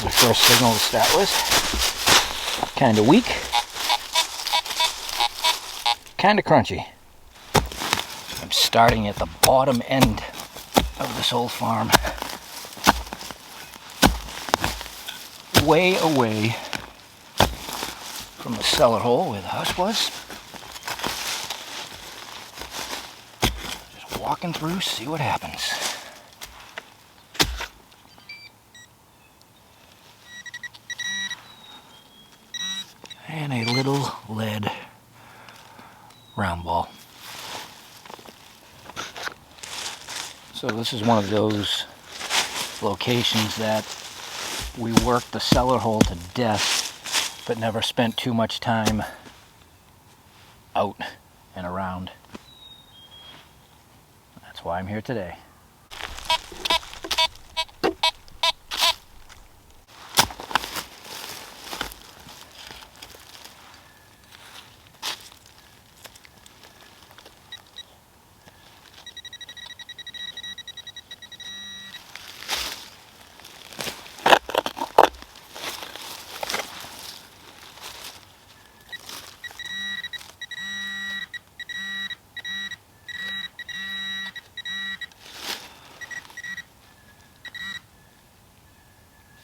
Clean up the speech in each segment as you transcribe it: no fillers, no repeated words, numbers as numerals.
There's the first signal to start with. Kind of weak. Kind of crunchy. I'm starting at the bottom end of this old farm. Way away from the cellar hole where the house was. Just walking through, see what happens. And a little lead round ball. So this is one of those locations that we worked the cellar hole to death, but never spent too much time out and around. That's why I'm here today.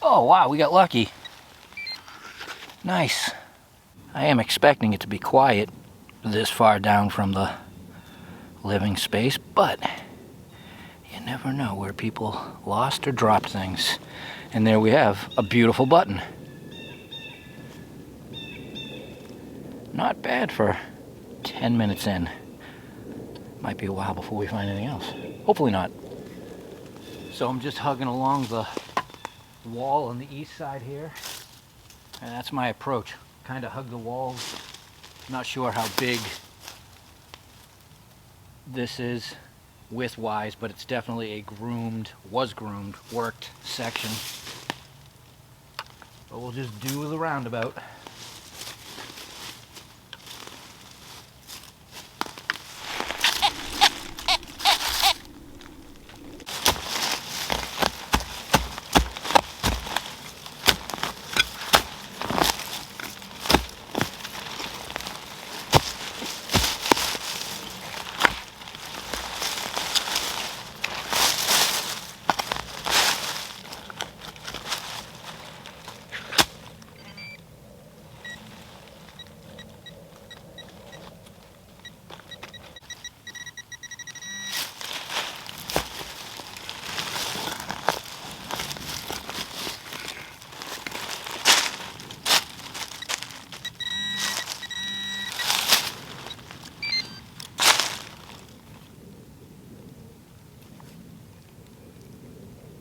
Oh wow, we got lucky. Nice. I am expecting it to be quiet this far down from the living space, but you never know where people lost or dropped things. And there we have a beautiful button. Not bad for 10 minutes in. Might be a while before we find anything else. Hopefully not. So I'm just hugging along the wall on the east side here, and that's my approach. Kind of hug the walls. Not sure how big this is width-wise, but it's definitely a was groomed, worked section. But we'll just do the roundabout.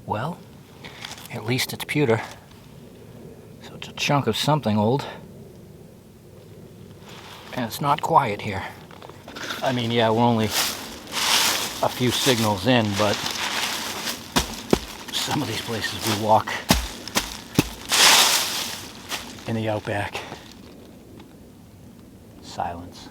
Well, at least it's pewter. So it's a chunk of something old. And it's not quiet here. I mean, yeah, we're only a few signals in, but some of these places we walk in the outback. Silence.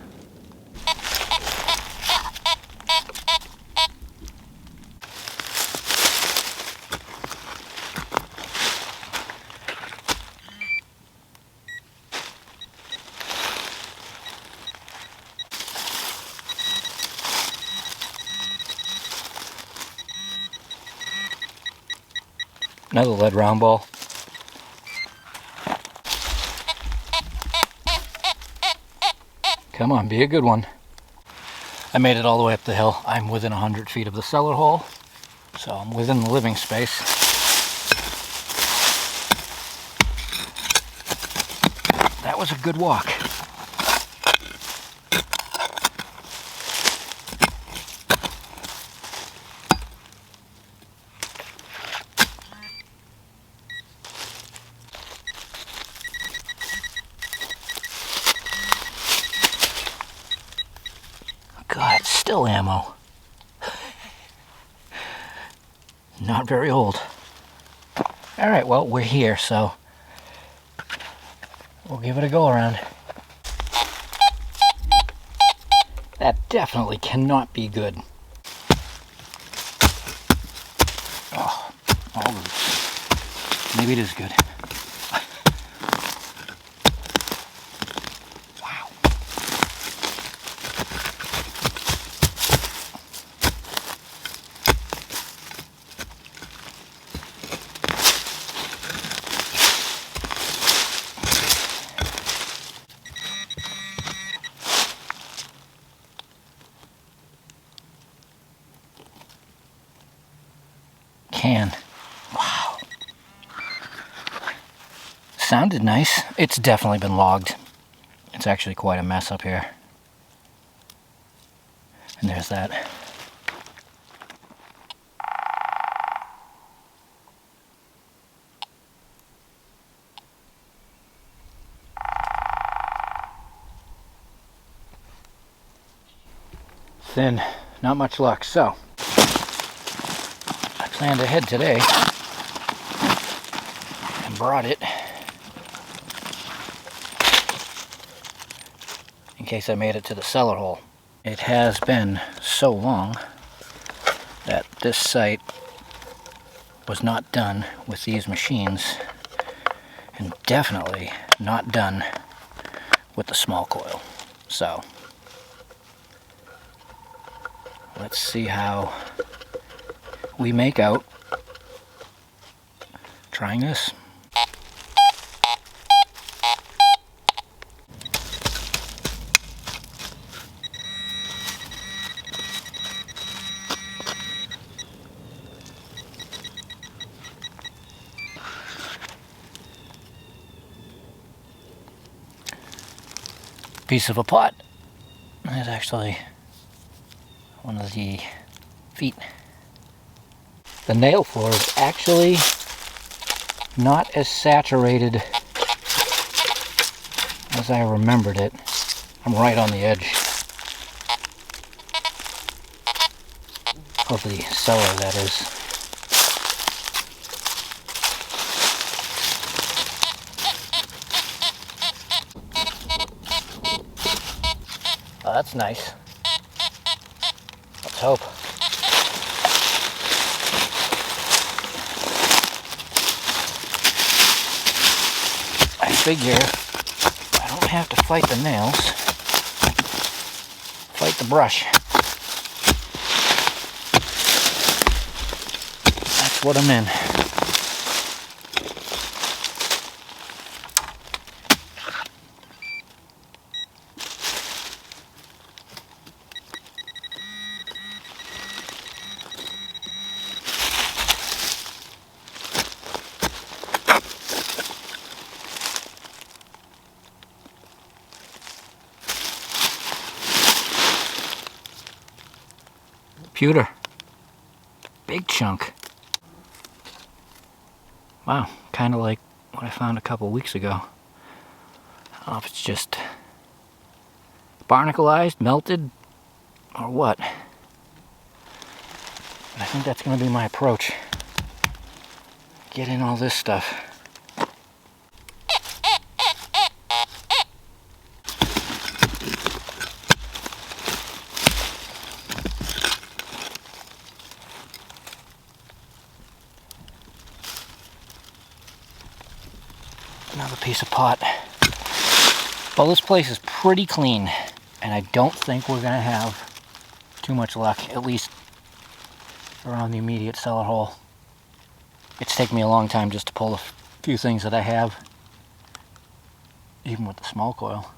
Another lead round ball. Come on, be a good one. I made it all the way up the hill. I'm within 100 feet of the cellar hole, so I'm within the living space. That was a good walk. God, still ammo. Not very old. Alright, well, we're here, so we'll give it a go around. That definitely cannot be good. Oh, all roots. Maybe it is good. can. Wow. Sounded nice. It's definitely been logged. It's actually quite a mess up here. And there's that. Thin, not much luck. So, I planned ahead today and brought it in case I made it to the cellar hole. It has been so long that this site was not done with these machines, and definitely not done with the small coil. So let's see how we make out trying this. Piece of a pot. There's actually one of the feet. The nail floor is actually not as saturated as I remembered it. I'm right on the edge of the cellar, that is. Oh, that's nice. Let's hope. I figure I don't have to fight the nails, fight the brush. That's what I'm in. Pewter. Big chunk. Wow, kind of like what I found a couple weeks ago. I don't know if it's just barnacleized, melted, or what. But I think that's going to be my approach. Get in all this stuff. Another piece of pot. Well, this place is pretty clean, and I don't think we're gonna have too much luck, at least around the immediate cellar hole. It's taken me a long time just to pull a few things that I have, even with the small coil.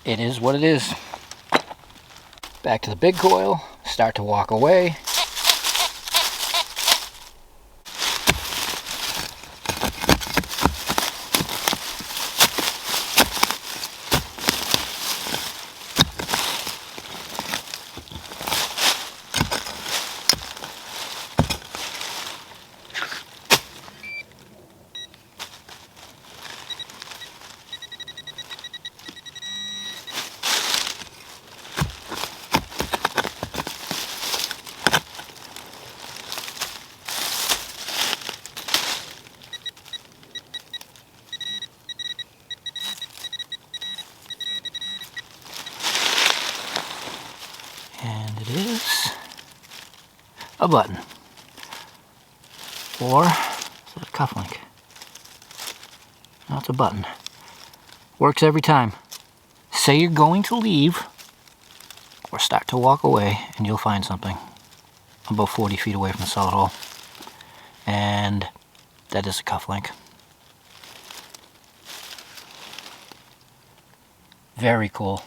It is what it is. Back to the big coil, start to walk away. And it is a button. Or is that a cufflink? No, it's a button. Works every time. Say you're going to leave or start to walk away and you'll find something. I'm about 40 feet away from the cellar hole. And that is a cufflink. Very cool.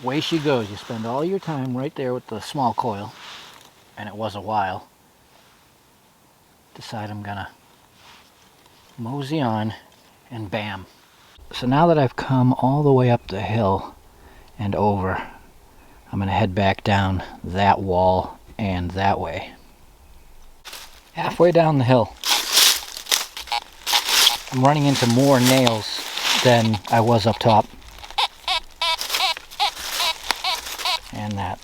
Way she goes. You spend all your time right there with the small coil, and it was a while. Decide I'm gonna mosey on, and bam. So now that I've come all the way up the hill and over, I'm gonna head back down that wall and that way. Halfway down the hill, I'm running into more nails than I was up top. And that.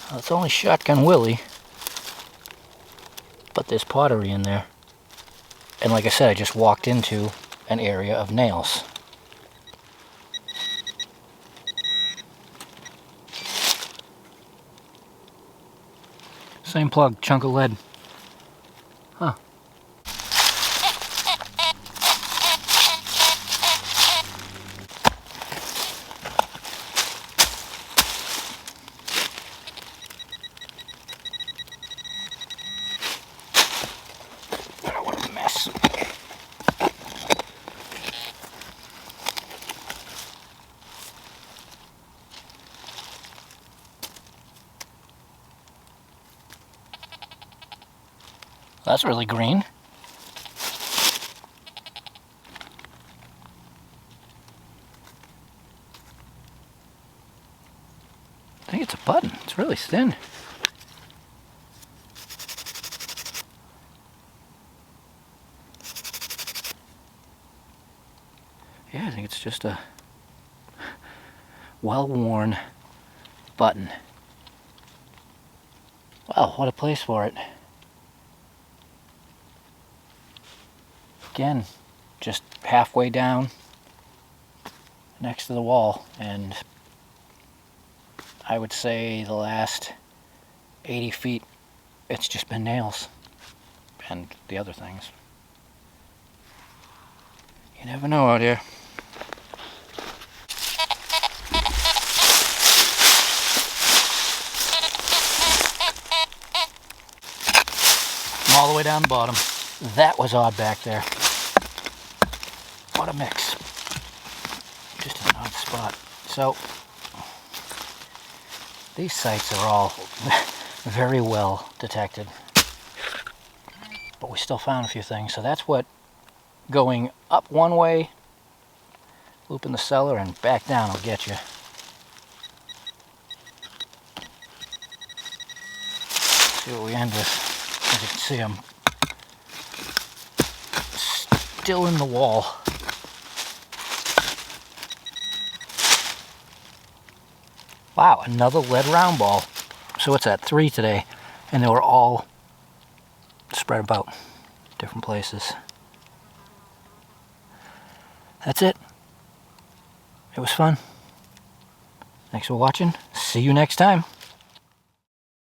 Well, it's only Shotgun Willie, but there's pottery in there. And like I said, I just walked into an area of nails. Same plug, chunk of lead. Huh. Oh, what a mess. That's really green. I think it's a button. It's really thin. Yeah, I think it's just a well-worn button. Wow, what a place for it. Again, just halfway down next to the wall, and I would say the last 80 feet it's just been nails and the other things. You never know out here. I'm all the way down the bottom. That was odd back there. What a mix. Just an odd spot. So, these sites are all very well detected. But we still found a few things. So that's what going up one way, looping the cellar, and back down will get you. See what we end with. As you can see, I'm still in the wall. Wow, another lead round ball. So it's at 3 today, and they were all spread about different places. That's it. It was fun. Thanks for watching. See you next time.